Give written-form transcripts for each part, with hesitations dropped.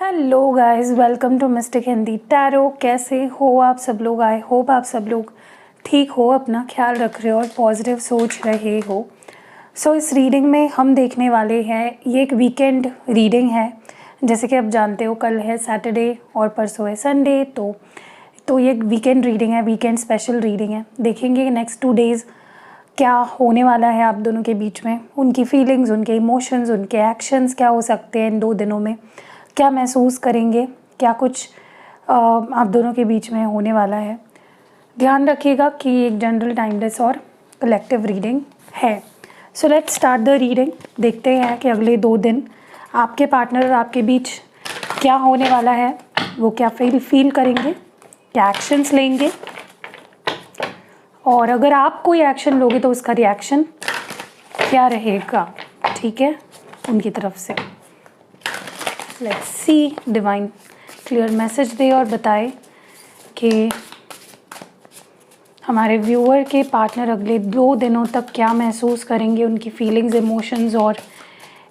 Hello guys, welcome to Mystic Hindi Tarot. कैसे हो आप सब लोग? आई होप आप सब लोग ठीक हो, अपना ख्याल रख रहे हो और पॉजिटिव सोच रहे हो। सो इस रीडिंग में हम देखने वाले हैं, ये एक वीकेंड रीडिंग है। जैसे कि आप जानते हो कल है सैटरडे और परसों है संडे, तो ये एक वीकेंड रीडिंग है, वीकेंड स्पेशल रीडिंग है। देखेंगे नेक्स्ट 2 डेज़ क्या होने वाला है आप दोनों के बीच में, उनकी फीलिंग्स, उनके इमोशंस, उनके एक्शंस क्या हो सकते हैं इन 2 दिनों में, क्या महसूस करेंगे, क्या कुछ आप दोनों के बीच में होने वाला है। ध्यान रखिएगा कि एक जनरल टाइमलेस और कलेक्टिव रीडिंग है। So let's start the reading. देखते हैं कि अगले 2 दिन आपके पार्टनर और आपके बीच क्या होने वाला है, वो क्या फील करेंगे, क्या एक्शंस लेंगे, और अगर आप कोई एक्शन लोगे तो उसका रिएक्शन क्या रहेगा, ठीक है, उनकी तरफ से। Let's see divine clear message दे और बताए कि हमारे व्यूअर के पार्टनर अगले 2 दिनों तक क्या महसूस करेंगे, उनकी फीलिंग्स, इमोशंस और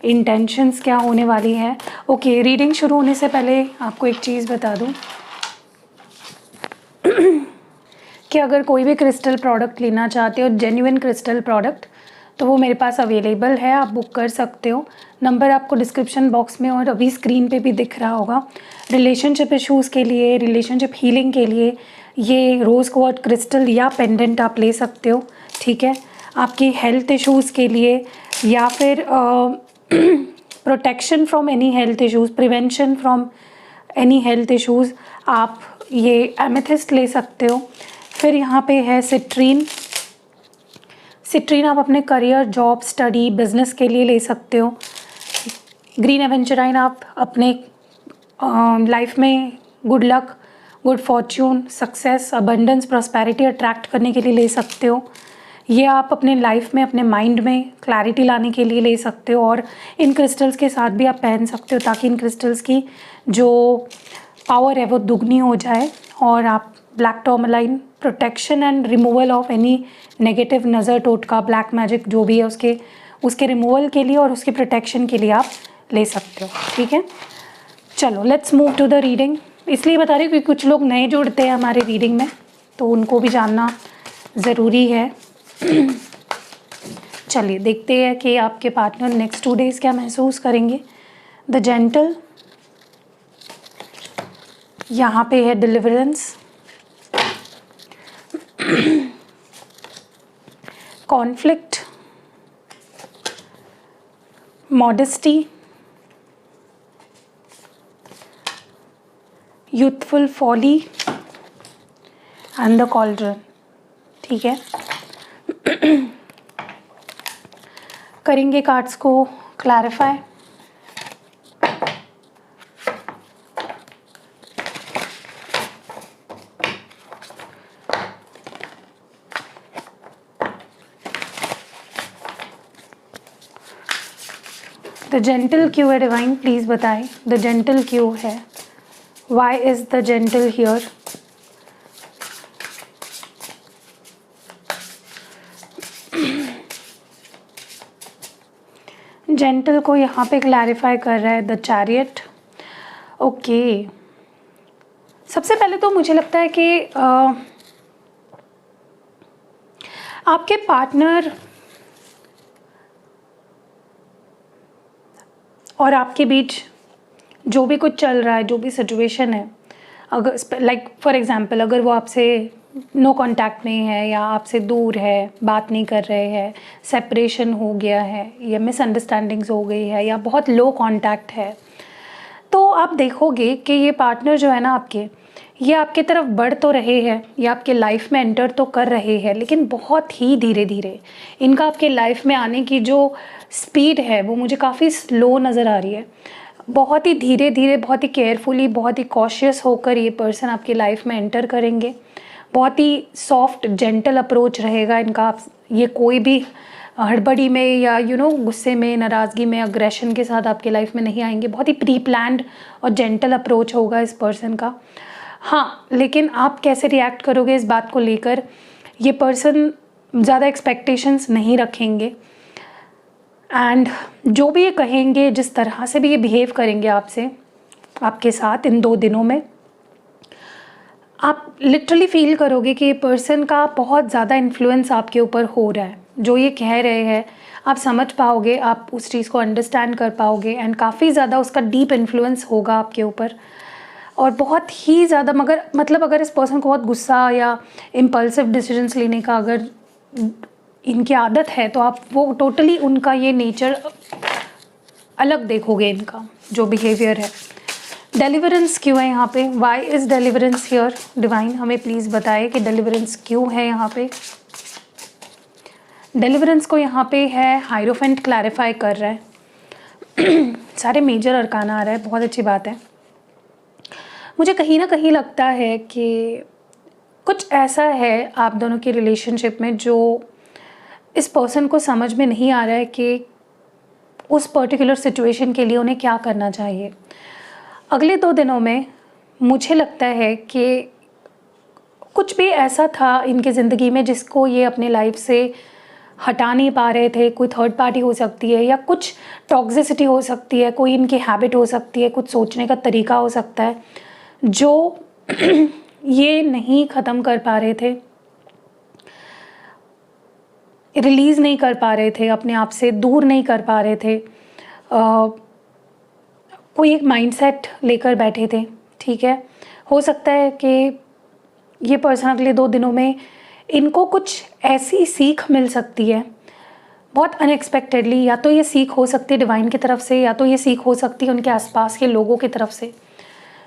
इंटेंशंस क्या होने वाली है। ओके, रीडिंग शुरू होने से पहले आपको एक चीज़ बता दूं कि अगर कोई भी क्रिस्टल प्रोडक्ट लेना चाहते हो, जेन्युइन क्रिस्टल प्रोडक्ट, तो वो मेरे पास अवेलेबल है, आप बुक कर सकते हो। नंबर आपको डिस्क्रिप्शन बॉक्स में और अभी स्क्रीन पे भी दिख रहा होगा। रिलेशनशिप इश्यूज़ के लिए, रिलेशनशिप हीलिंग के लिए ये रोज़ क्वार्ट्ज क्रिस्टल या पेंडेंट आप ले सकते हो, ठीक है। आपकी हेल्थ इश्यूज़ के लिए या फिर protection from any health issues, prevention from any health issues, आप ये एमेथिस्ट ले सकते हो। फिर यहाँ पे है सिट्रीन। सिट्रीन आप अपने करियर, जॉब, स्टडी, बिजनेस के लिए ले सकते हो। ग्रीन एवेंचराइन आप अपने लाइफ में good luck, good Fortune, success, abundance, prosperity attract करने के लिए ले सकते हो। ये आप अपने लाइफ में, अपने माइंड में क्लैरिटी लाने के लिए ले सकते हो, और इन क्रिस्टल्स के साथ भी आप पहन सकते हो ताकि इन क्रिस्टल्स की जो पावर है वो दुगनी हो जाए, और आप black tourmaline protection and removal of any negative नज़र, टोटका, ब्लैक मैजिक जो भी है उसके रिमूवल के लिए और उसके प्रोटेक्शन के लिए आप ले सकते हो, ठीक है। चलो let's move to the reading. इसलिए बता रही हूँ क्योंकि कुछ लोग नए जुड़ते हैं हमारे रीडिंग में, तो उनको भी जानना ज़रूरी है। चलिए देखते हैं कि आपके पार्टनर नेक्स्ट 2 डेज़ क्या महसूस करेंगे। द जेंटल, यहाँ पे है deliverance, conflict, modesty, youthful folly and the cauldron, ठीक है। करेंगे कार्ड्स को क्लैरिफाई। द जेंटल क्यों है डिवाइन, प्लीज़ बताएं द जेंटल क्यों है, why is the gentle here. Gentle को यहाँ पे क्लैरिफाई कर रहा है द चैरियट। ओके, सबसे पहले तो मुझे लगता है कि आपके पार्टनर और आपके बीच जो भी कुछ चल रहा है, जो भी सिचुएशन है, अगर लाइक फॉर एग्जांपल अगर वो आपसे नो कांटेक्ट में है या आपसे दूर है, बात नहीं कर रहे हैं, सेपरेशन हो गया है या मिसअंडरस्टैंडिंग्स हो गई है या बहुत लो कांटेक्ट है, तो आप देखोगे कि ये पार्टनर जो है ना आपके, ये आपके तरफ बढ़ तो रहे हैं, ये आपके लाइफ में एंटर तो कर रहे हैं, लेकिन बहुत ही धीरे धीरे। इनका आपके लाइफ में आने की जो स्पीड है वो मुझे काफ़ी स्लो नज़र आ रही है। बहुत ही धीरे धीरे, बहुत ही केयरफुली, बहुत ही कॉशियस होकर ये पर्सन आपकी लाइफ में एंटर करेंगे। बहुत ही सॉफ्ट, जेंटल अप्रोच रहेगा इनका। ये कोई भी हड़बड़ी में या गुस्से में, नाराज़गी में, अग्रेशन के साथ आपके लाइफ में नहीं आएंगे। बहुत ही प्री प्लान्ड और जेंटल अप्रोच होगा इस पर्सन का। हाँ, लेकिन आप कैसे रिएक्ट करोगे इस बात को लेकर, ये पर्सन ज़्यादा एक्सपेक्टेशंस नहीं रखेंगे, एंड जो भी ये कहेंगे, जिस तरह से भी ये बिहेव करेंगे आपसे, आपके साथ इन 2 दिनों में। आप लिटरली फील करोगे कि ये पर्सन का बहुत ज़्यादा इन्फ्लुएंस आपके ऊपर हो रहा है। जो ये कह रहे हैं आप समझ पाओगे, आप उस चीज़ को अंडरस्टैंड कर पाओगे एंड काफ़ी ज़्यादा उसका डीप इन्फ्लुएंस होगा आपके ऊपर और बहुत ही ज़्यादा। मगर मतलब अगर इस पर्सन को बहुत गुस्सा या इम्पल्सिव डिसीजंस लेने का अगर इनकी आदत है तो आप वो टोटली उनका ये नेचर अलग देखोगे, इनका जो बिहेवियर है। डेलिवरेंस क्यों है यहाँ पे? Why is deliverance here? Divine हमें प्लीज़ बताए कि डेलिवरेंस क्यों है यहाँ पे। डेलिवरेंस को यहाँ पे है हायरोफेंट क्लैरिफाई कर रहा है। सारे मेजर अरकाना आ रहा है, बहुत अच्छी बात है। मुझे कहीं ना कहीं लगता है कि कुछ ऐसा है आप दोनों की रिलेशनशिप में जो इस पर्सन को समझ में नहीं आ रहा है कि उस पर्टिकुलर सिचुएशन के लिए उन्हें क्या करना चाहिए। अगले 2 दिनों में मुझे लगता है कि कुछ भी ऐसा था इनकी ज़िंदगी में जिसको ये अपने लाइफ से हटा नहीं पा रहे थे। कोई थर्ड पार्टी हो सकती है या कुछ टॉक्सिसिटी हो सकती है, कोई इनकी हैबिट हो सकती है, कुछ सोचने का तरीका हो सकता है जो ये नहीं ख़त्म कर पा रहे थे, रिलीज़ नहीं कर पा रहे थे, अपने आप से दूर नहीं कर पा रहे थे। कोई एक माइंडसेट लेकर बैठे थे, ठीक है। हो सकता है कि ये पर्सन अगले 2 दिनों में इनको कुछ ऐसी सीख मिल सकती है बहुत अनएक्सपेक्टेडली। या तो ये सीख हो सकती है डिवाइन की तरफ से, या तो ये सीख हो सकती है उनके आसपास के लोगों की तरफ से,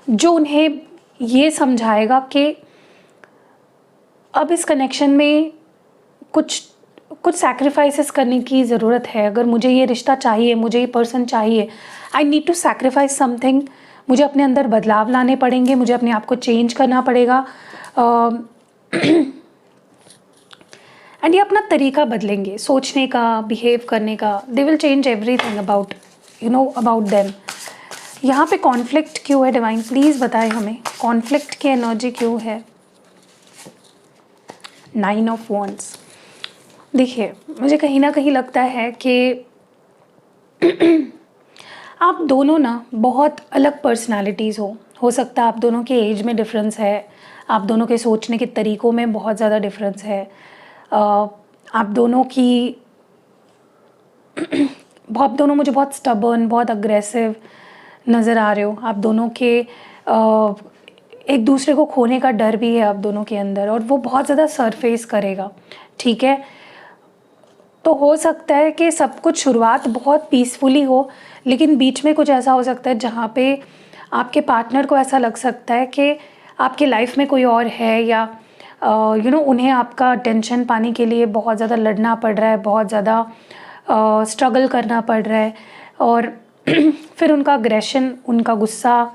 जो उन्हें ये समझाएगा कि अब इस कनेक्शन में कुछ सैक्रिफाइसेस करने की ज़रूरत है। अगर मुझे ये रिश्ता चाहिए, मुझे ये पर्सन चाहिए, I need to sacrifice something. मुझे अपने अंदर बदलाव लाने पड़ेंगे, मुझे अपने आप को चेंज करना पड़ेगा एंड ये अपना तरीका बदलेंगे सोचने का, बिहेव करने का। They will change everything about about them. यहाँ पे कॉन्फ्लिक्ट क्यों है? डिवाइन प्लीज़ बताएं हमें, कॉन्फ्लिक्ट की एनर्जी क्यों है? 9 ऑफ वॉन्ड्स। देखिए, मुझे कहीं ना कहीं लगता है कि आप दोनों ना बहुत अलग पर्सनालिटीज़ हो सकता है आप दोनों के एज में डिफरेंस है, आप दोनों के सोचने के तरीक़ों में बहुत ज़्यादा डिफरेंस है, आप दोनों मुझे बहुत स्टबर्न, बहुत अग्रेसिव नज़र आ रहे हो। आप दोनों के एक दूसरे को खोने का डर भी है आप दोनों के अंदर, और वो बहुत ज़्यादा सरफेस करेगा, ठीक है। तो हो सकता है कि सब कुछ शुरुआत बहुत पीसफुली हो, लेकिन बीच में कुछ ऐसा हो सकता है जहाँ पे आपके पार्टनर को ऐसा लग सकता है कि आपकी लाइफ में कोई और है, या उन्हें आपका अटेंशन पाने के लिए बहुत ज़्यादा लड़ना पड़ रहा है, बहुत ज़्यादा स्ट्रगल करना पड़ रहा है, और फिर उनका अग्रेशन, उनका गुस्सा,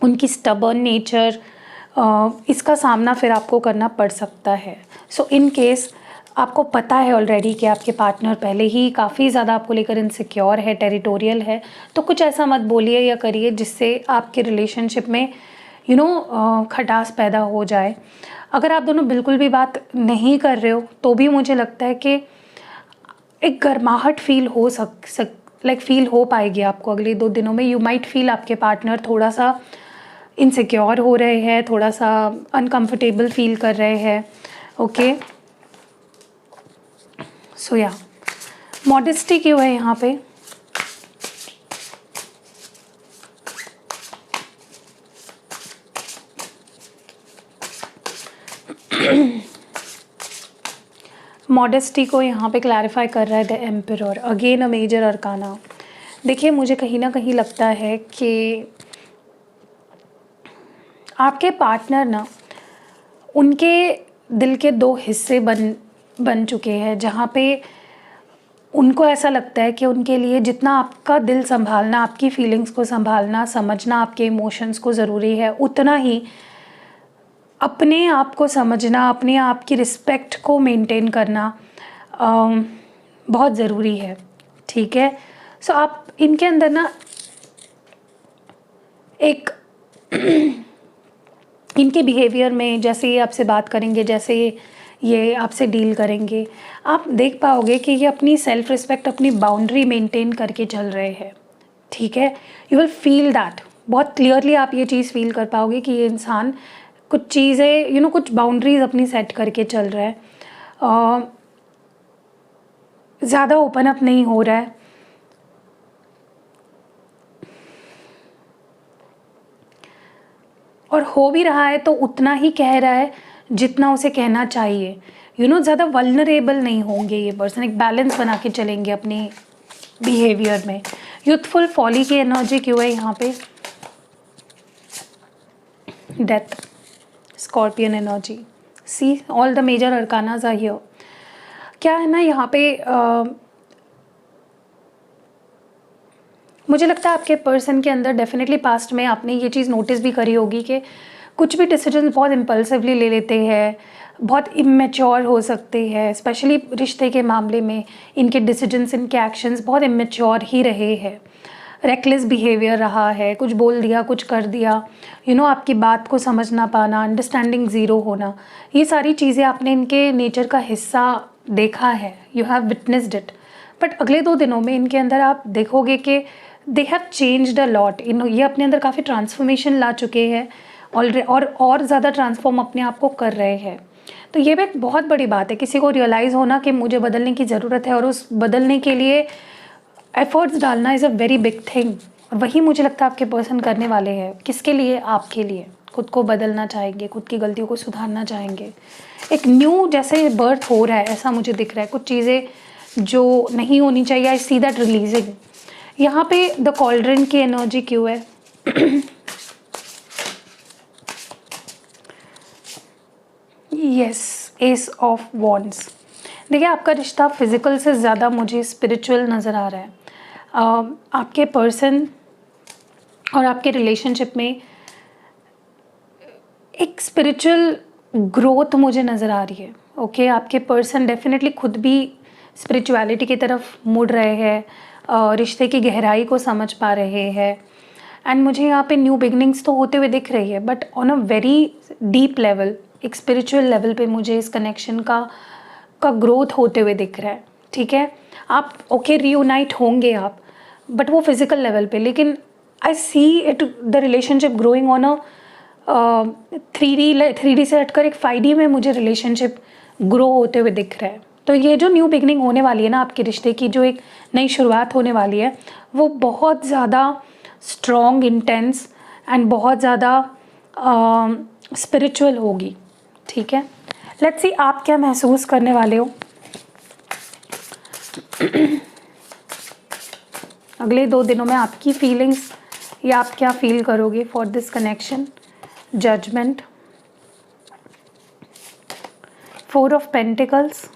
उनकी स्टबर्न नेचर, इसका सामना फिर आपको करना पड़ सकता है। सो इन केस आपको पता है ऑलरेडी कि आपके पार्टनर पहले ही काफ़ी ज़्यादा आपको लेकर इनसिक्योर है, टेरिटोरियल है, तो कुछ ऐसा मत बोलिए या करिए जिससे आपके रिलेशनशिप में खटास पैदा हो जाए। अगर आप दोनों बिल्कुल भी बात नहीं कर रहे हो तो भी मुझे लगता है कि एक गर्माहट फील हो पाएगी आपको अगले 2 दिनों में। यू माइट फील आपके पार्टनर थोड़ा सा इनसिक्योर हो रहे हैं, थोड़ा सा अनकंफर्टेबल फील कर रहे हैं, ओके। सो या मॉडेस्टी क्यों है यहाँ पे? मॉडेस्टी को यहाँ पे क्लैरिफाई कर रहा है the emperor, again a major arcana. देखिए, मुझे कहीं ना कहीं लगता है कि आपके पार्टनर ना, उनके दिल के 2 हिस्से बन चुके हैं, जहाँ पे उनको ऐसा लगता है कि उनके लिए जितना आपका दिल संभालना, आपकी फीलिंग्स को संभालना, समझना आपके इमोशंस को ज़रूरी है, उतना ही अपने आप को समझना, अपने आप की रिस्पेक्ट को मेंटेन करना बहुत ज़रूरी है, ठीक है। सो आप इनके अंदर ना एक इनके बिहेवियर में, जैसे ये आपसे बात करेंगे, जैसे ये आपसे डील करेंगे, आप देख पाओगे कि ये अपनी सेल्फ रिस्पेक्ट, अपनी बाउंड्री मेंटेन करके चल रहे हैं, ठीक है। यू विल फील दैट बहुत क्लियरली आप ये चीज़ फील कर पाओगे कि ये इंसान कुछ चीज़ें कुछ बाउंड्रीज अपनी सेट करके चल रहा है, ज़्यादा ओपन अप नहीं हो रहा है। और हो भी रहा है तो उतना ही कह रहा है जितना उसे कहना चाहिए। ज़्यादा वल्नरेबल नहीं होंगे ये पर्सन, एक बैलेंस बना के चलेंगे अपने बिहेवियर में। यूथफुल फॉली की एनर्जी क्यों है यहाँ पे? Death, scorpion energy. See all the major arcanas are here. क्या है ना यहाँ पे मुझे लगता है आपके पर्सन के अंदर डेफिनेटली पास्ट में आपने ये चीज़ नोटिस भी करी होगी कि कुछ भी डिसीजन बहुत इम्पल्सिवली ले लेते हैं, बहुत इमेच्योर हो सकते हैं, स्पेशली रिश्ते के मामले में इनके डिसीजंस, इनके एक्शंस बहुत इमेच्योर ही रहे हैं। रेकलेस बिहेवियर रहा है, कुछ बोल दिया, कुछ कर दिया, आपकी बात को समझ ना पाना, अंडरस्टैंडिंग ज़ीरो होना, ये सारी चीज़ें आपने इनके नेचर का हिस्सा देखा है, you have witnessed it. But अगले 2 दिनों में इनके अंदर आप देखोगे कि they have changed a lot. ये अपने अंदर काफ़ी ट्रांसफॉर्मेशन ला चुके हैं ऑलरेडी, और ज़्यादा ट्रांसफॉर्म अपने आप को कर रहे हैं। तो ये भी एक बहुत बड़ी बात है, किसी को रियलाइज़ होना कि मुझे बदलने की ज़रूरत है, और उस बदलने के लिए एफर्ट्स डालना is a very big thing. और वही मुझे लगता है आपके पर्सन करने वाले हैं। किसके लिए? आपके लिए। खुद को बदलना चाहेंगे, खुद की गलतियों को सुधारना चाहेंगे। एक न्यू जैसे बर्थ हो रहा है, ऐसा मुझे दिख रहा है। कुछ चीज़ें जो नहीं होनी चाहिए, आई सी दैट रिलीजिंग। यहाँ पे द कॉल्ड्रन की एनर्जी क्यों है? Yes, S of wands. देखिए, आपका रिश्ता फिजिकल से ज़्यादा मुझे स्पिरिचुअल नज़र आ रहा है। आपके पर्सन और आपके रिलेशनशिप में एक स्पिरिचुअल ग्रोथ मुझे नज़र आ रही है। ओके, आपके पर्सन डेफिनेटली खुद भी स्पिरिचुअलिटी की तरफ मुड़ रहे हैं, रिश्ते की गहराई को समझ पा रहे हैं। एंड मुझे यहाँ पे न्यू बिगनिंग्स तो होते हुए दिख रही है, but on a very deep level, एक स्पिरिचुअल लेवल पे मुझे इस कनेक्शन का ग्रोथ होते हुए दिख रहा है। ठीक है, आप ओके रियूनाइट होंगे आप, बट वो फिजिकल लेवल पे। लेकिन I see it the relationship growing on a 3D से हटकर एक 5D में मुझे रिलेशनशिप ग्रो होते हुए दिख रहा है। तो ये जो न्यू बिगनिंग होने वाली है ना आपके रिश्ते की, जो एक नई शुरुआत होने वाली है, वो बहुत ज़्यादा स्ट्रॉन्ग, इंटेंस एंड बहुत ज़्यादा स्पिरिचुअल होगी। ठीक है, लेट्स सी आप क्या महसूस करने वाले हो अगले 2 दिनों में। आपकी फीलिंग्स या आप क्या फील करोगे for this connection? Judgment, 4 of pentacles.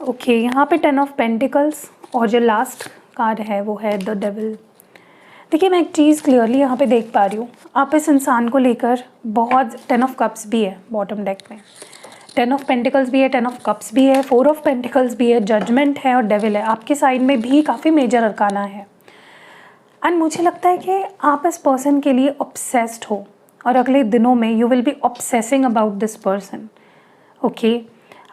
Okay, यहाँ पे 10 ऑफ पेंटिकल्स, और जो लास्ट कार्ड है वो है द डेविल। देखिए, मैं एक चीज़ क्लियरली यहाँ पे देख पा रही हूँ, आप इस इंसान को लेकर बहुत 10 ऑफ कप्स भी है बॉटम डेक में, 10 ऑफ पेंटिकल्स भी है, 10 ऑफ कप्स भी है, 4 ऑफ पेंटिकल्स भी है, जजमेंट है और डेविल है। आपके साइड में भी काफ़ी मेजर अरकाना है। एंड मुझे लगता है कि आप इस पर्सन के लिए ऑब्सेस्ड हो, और अगले दिनों में you will be obsessing about this person. Okay,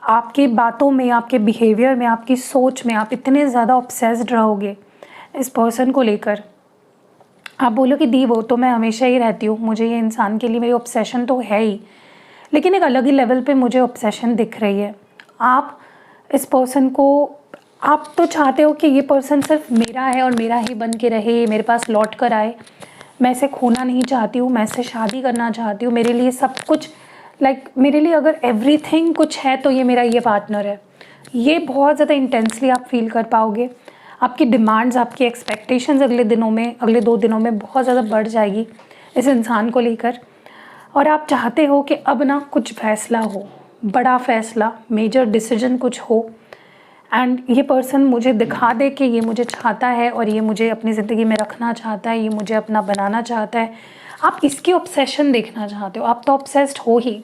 आपकी बातों में, आपके बिहेवियर में, आपकी सोच में आप इतने ज़्यादा ऑब्सेस्ड रहोगे इस पर्सन को लेकर। आप बोलो कि दी वो तो मैं हमेशा ही रहती हूँ, मुझे ये इंसान के लिए मेरी ऑब्सेशन तो है ही, लेकिन एक अलग ही लेवल पे मुझे ऑब्सेशन दिख रही है। आप इस पर्सन को, आप तो चाहते हो कि ये पर्सन सिर्फ मेरा है और मेरा ही बन के रहे, मेरे पास लौट कर आए। मैं इसे खोना नहीं चाहती हूँ, मैं इससे शादी करना चाहती हूँ, मेरे लिए सब कुछ, मेरे लिए अगर एवरीथिंग कुछ है तो ये मेरा ये पार्टनर है। ये बहुत ज़्यादा इंटेंसली आप फील कर पाओगे। आपकी डिमांड्स, आपकी एक्सपेक्टेशंस अगले 2 दिनों में बहुत ज़्यादा बढ़ जाएगी इस इंसान को लेकर। और आप चाहते हो कि अब ना कुछ फैसला हो, बड़ा फैसला, मेजर डिसीजन कुछ हो, एंड ये पर्सन मुझे दिखा दे कि ये मुझे चाहता है और ये मुझे अपनी ज़िंदगी में रखना चाहता है, ये मुझे अपना बनाना चाहता है। आप इसकी ऑब्सेशन देखना चाहते हो, आप तो ऑब्सेस्ड हो ही।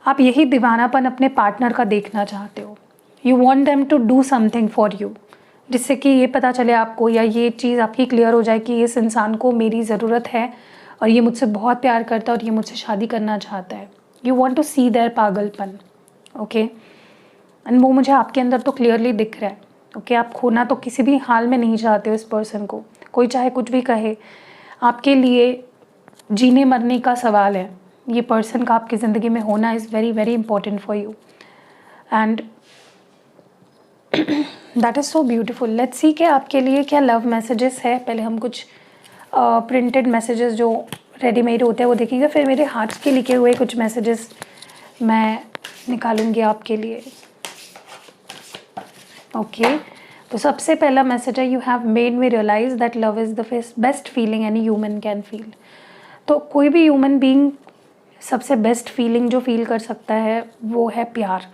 आप यही दीवानापन अपने पार्टनर का देखना चाहते हो। You want them to do something for you, जिससे कि ये पता चले आपको, या ये चीज़ आपकी क्लियर हो जाए कि इस इंसान को मेरी ज़रूरत है और ये मुझसे बहुत प्यार करता है और ये मुझसे शादी करना चाहता है। You want to see their पागलपन। ओके, एंड वो मुझे आपके अंदर तो क्लियरली दिख रहा है। ओके, आप खोना तो किसी भी हाल में नहीं चाहते हो इस पर्सन को, कोई चाहे कुछ भी कहे, आपके लिए जीने मरने का सवाल है। ये पर्सन का आपकी ज़िंदगी में होना is very very important for you and that is so beautiful. Let's see कि आपके लिए क्या लव मैसेजेस है। पहले हम कुछ प्रिंटेड मैसेजेस जो रेडीमेड होते हैं वो देखेंगे, फिर मेरे हाथ के लिखे हुए कुछ मैसेजेस मैं निकालूंगी आपके लिए। ओके तो सबसे पहला मैसेज है, you have made me realise that love is the best feeling any human can feel. तो कोई भी ह्यूमन बीइंग सबसे बेस्ट फीलिंग जो फील कर सकता है वो है प्यार,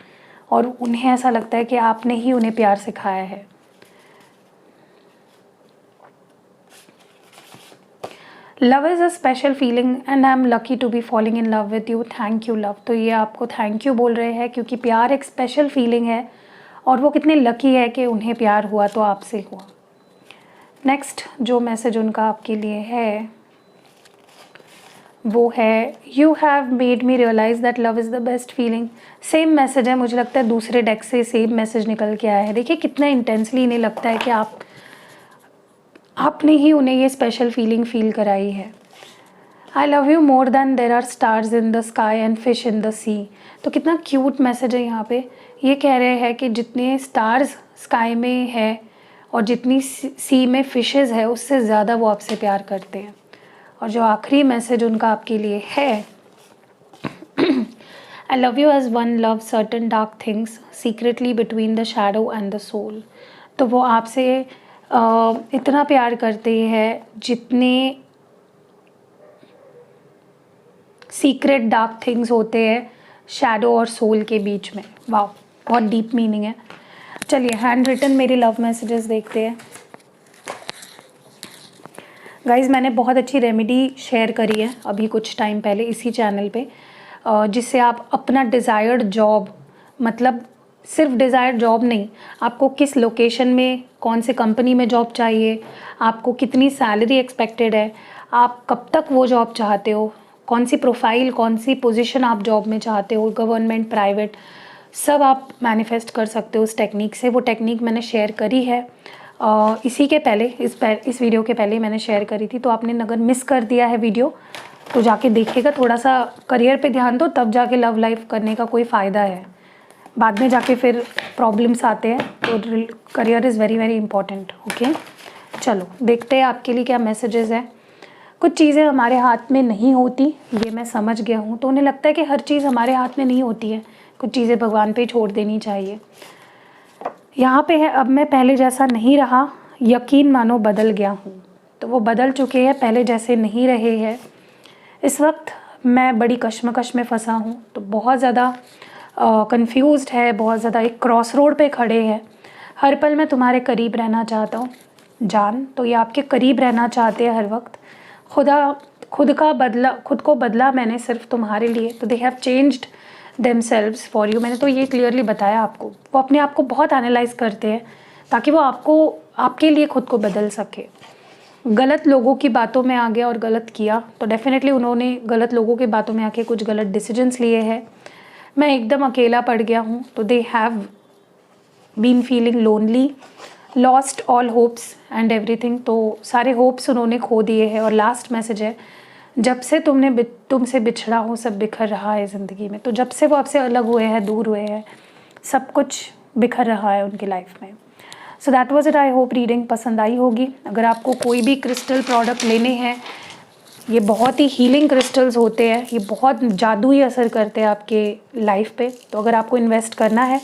और उन्हें ऐसा लगता है कि आपने ही उन्हें प्यार सिखाया है। Love is a special feeling and I am lucky to be falling in love with you, thank you love. तो ये आपको थैंक यू बोल रहे हैं क्योंकि प्यार एक स्पेशल फीलिंग है और वो कितने लकी है कि उन्हें प्यार हुआ तो आपसे हुआ। नेक्स्ट जो मैसेज उनका आपके लिए है वो है, you have made me realise that love is the best feeling. Same message है, मुझे लगता है दूसरे डेक से सेम मैसेज निकल के आया है। देखिए कितना इंटेंसली इन्हें लगता है कि आपने ही उन्हें ये स्पेशल फीलिंग फील कराई है। I love you more than there are stars in the sky and fish in the sea. तो कितना क्यूट मैसेज है यहाँ पे। ये कह रहे हैं कि जितने स्टार्स स्काई में है और जितनी सी में फिशेज़ है उससे ज़्यादा वो आपसे प्यार करते हैं। और जो आखिरी मैसेज उनका आपके लिए है, I love you as one love certain dark things secretly between the shadow and the soul. तो वो आपसे इतना प्यार करते हैं जितने सीक्रेट डार्क थिंग्स होते हैं शैडो और सोल के बीच में। वाह, बहुत डीप मीनिंग है। चलिए हैंड रिटन मेरी लव मैसेजेस देखते हैं। गाइज़ मैंने बहुत अच्छी रेमेडी शेयर करी है अभी कुछ टाइम पहले इसी चैनल पे, जिससे आप अपना डिज़ायर्ड जॉब, मतलब सिर्फ डिज़ायर्ड जॉब नहीं, आपको किस लोकेशन में कौन से कंपनी में जॉब चाहिए, आपको कितनी सैलरी एक्सपेक्टेड है, आप कब तक वो जॉब चाहते हो, कौन सी प्रोफाइल कौन सी पोजीशन आप जॉब में चाहते हो, गवर्नमेंट प्राइवेट, सब आप मैनिफेस्ट कर सकते हो उस टेक्निक से। वो टेक्निक मैंने शेयर करी है इसी के पहले, इस वीडियो के पहले मैंने शेयर करी थी। तो आपने अगर मिस कर दिया है वीडियो तो जाके देखिएगा। थोड़ा सा करियर पे ध्यान दो, तब जाके लव लाइफ करने का कोई फ़ायदा है। बाद में जाके फिर प्रॉब्लम्स आते हैं, तो career is very very important. Okay चलो देखते हैं आपके लिए क्या मैसेजेस हैं। कुछ चीज़ें हमारे हाथ में नहीं होती, ये मैं समझ गया हूँ। तो उन्हें लगता है कि हर चीज़ हमारे हाथ में नहीं होती है, कुछ चीज़ें भगवान पे छोड़ देनी चाहिए। यहाँ पे है, अब मैं पहले जैसा नहीं रहा, यकीन मानो बदल गया हूँ। तो वो बदल चुके हैं, पहले जैसे नहीं रहे हैं। इस वक्त मैं बड़ी कश्मकश में फंसा हूँ, तो बहुत ज़्यादा कंफ्यूज्ड है, बहुत ज़्यादा एक क्रॉस रोड पे खड़े हैं। हर पल मैं तुम्हारे करीब रहना चाहता हूँ जान। तो ये आपके करीब रहना चाहते हैं हर वक्त। खुद को बदला मैंने सिर्फ तुम्हारे लिए। तो they have changed themselves for you. मैंने तो ये क्लियरली बताया आपको। वो अपने आप को बहुत एनालाइज करते हैं ताकि वो आपके लिए खुद को बदल सके। गलत लोगों की बातों में आ गया और गलत किया, तो डेफिनेटली उन्होंने गलत लोगों की बातों में आके कुछ गलत डिसीजंस लिए हैं। मैं एकदम अकेला पड़ गया हूँ, तो they have been feeling lonely, lost all hopes and everything. तो सारे होप्स उन्होंने खो दिए हैं। और लास्ट मैसेज है, जब से तुमसे बिछड़ा हूँ सब बिखर रहा है ज़िंदगी में। तो जब से वो आपसे अलग हुए हैं, दूर हुए हैं, सब कुछ बिखर रहा है उनकी लाइफ में। So that was it. I hope reading पसंद आई होगी। अगर आपको कोई भी क्रिस्टल प्रोडक्ट लेने हैं, ये बहुत ही हीलिंग क्रिस्टल्स होते हैं, ये बहुत जादुई असर करते हैं आपके लाइफ पे। तो अगर आपको इन्वेस्ट करना है,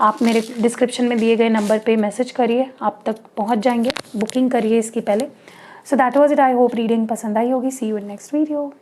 आप मेरे डिस्क्रिप्शन में दिए गए नंबर पे मैसेज करिए, आप तक पहुंच जाएंगे। बुकिंग करिए इसकी पहले। So that was it. I hope reading पसंद आई होगी। सी यू इन नेक्स्ट वीडियो।